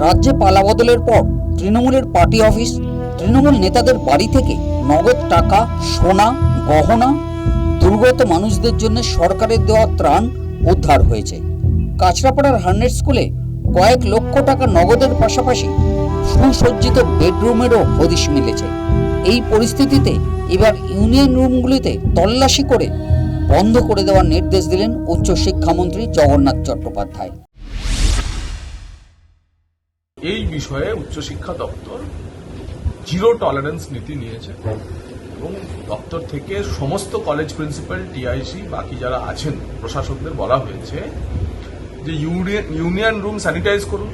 রাজ্যে পালাবদলের পর তৃণমূলের পার্টি অফিস, তৃণমূল নেতাদের বাড়ি থেকে নগদ টাকা, সোনা, গহনা, দুর্গত মানুষদের জন্য সরকারের দেওয়া ত্রাণ উদ্ধার হয়েছে। কাছড়াপাড়ার হান্ড্রেড স্কুলে কয়েক লক্ষ টাকা নগদের পাশাপাশি সুসজ্জিত বেডরুমেরও হদিশ মিলেছে। এই পরিস্থিতিতে এবার ইউনিয়ন রুমগুলিতে তল্লাশি করে বন্ধ করে দেওয়ার নির্দেশ দিলেন উচ্চশিক্ষামন্ত্রী জগন্নাথ চট্টোপাধ্যায়। এই বিষয়ে উচ্চশিক্ষা দপ্তর জিরো টলারেন্স নীতি নিয়েছে এবং দপ্তর থেকে সমস্ত কলেজ প্রিন্সিপাল, টিআইসি, বাকি যারা আছেন প্রশাসকদের বলা হয়েছে যে ইউনিয়ন রুম স্যানিটাইজ করুন,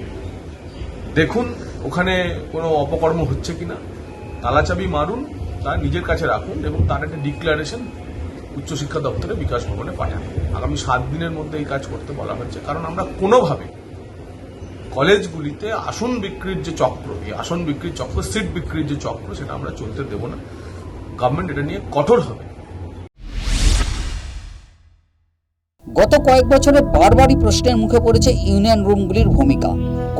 দেখুন ওখানে কোনো অপকর্ম হচ্ছে কিনা, তালাচাবি মারুন, তা নিজের কাছে রাখুন এবং তার একটা ডিক্লারেশন উচ্চশিক্ষা দপ্তরে বিকাশ ভবনে পাঠান। আগামী 7 দিনের মধ্যে এই কাজ করতে বলা হয়েছে, কারণ আমরা কোনোভাবে কলেজগুলিতে আসন বিক্রির যে চক্র, এই আসন বিক্রির চক্র, সিট বিক্রির যে চক্র, সেটা আমরা চলতে দেব না। গভর্নমেন্ট এটা নিয়ে কঠোর হবে। গত কয়েক বছরে বারবারই প্রশ্নের মুখে পড়েছে ইউনিয়ন রুমগুলির ভূমিকা।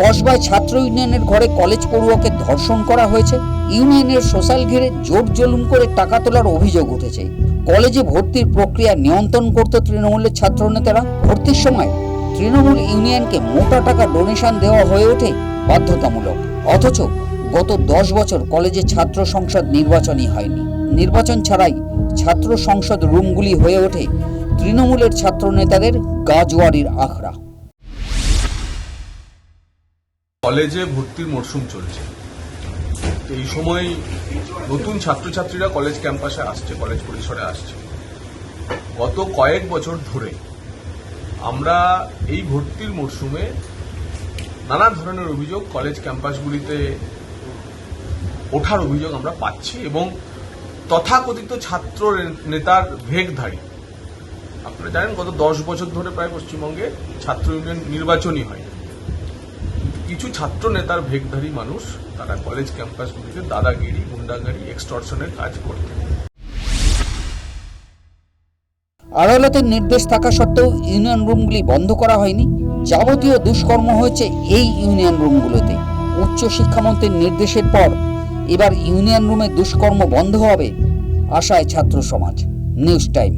কসবায় ছাত্র ইউনিয়নের ঘরে কলেজ পড়ুয়াকে ধর্ষণ করা হয়েছে। ইউনিয়নের সোশ্যাল ঘিরে জোর জুলুম করে টাকা তোলার অভিযোগ উঠেছে। কলেজে ভর্তির প্রক্রিয়া নিয়ন্ত্রণ করত তৃণমূলের ছাত্র নেতারা। ভর্তির সময় তৃণমূল ইউনিয়নকে মোটা টাকা ডোনেশন দেওয়া হয়ে ওঠে বাধ্যতামূলক। অথচ গত 10 বছর কলেজে ছাত্র সংসদ নির্বাচনই হয়নি। নির্বাচন ছাড়াই ছাত্র সংসদ রুমগুলি হয়ে ওঠে তৃণমূলের ছাত্র নেতাদের গাজোয়ারির আখড়া। কলেজে ভর্তির মরশুম চলছে, এই সময় নতুন ছাত্রছাত্রীরা কলেজ ক্যাম্পাসে আসছে, কলেজ পরিসরে আসছে। গত কয়েক বছর ধরে আমরা এই ভর্তির মরশুমে নানা ধরনের অভিযোগ কলেজ ক্যাম্পাসগুলিতে ওঠার অভিযোগ আমরা পাচ্ছি এবং তথাকথিত ছাত্র নেতার ভেগধারী, আপনারা জানেন গত 10 বছর ধরে প্রায় পশ্চিমবঙ্গে ছাত্র ইউনিয়ন নির্বাচনই হয়। কিছু ছাত্র নেতার ভেগধারী মানুষ তারা কলেজ ক্যাম্পাসগুলিতে দাদাগিরি, গুন্ডাগিরি, এক্সটর্শনের কাজ করতে। আদালতের নির্দেশ থাকা সত্ত্বেও ইউনিয়ন রুমগুলি বন্ধ করা হয়নি। যাবতীয় দুষ্কর্ম হয়েছে এই ইউনিয়ন রুমগুলোতে। উচ্চশিক্ষামন্ত্রীর নির্দেশের পর এবার ইউনিয়ন রুমে দুষ্কর্ম বন্ধ হবে আশায় ছাত্র সমাজ। News time.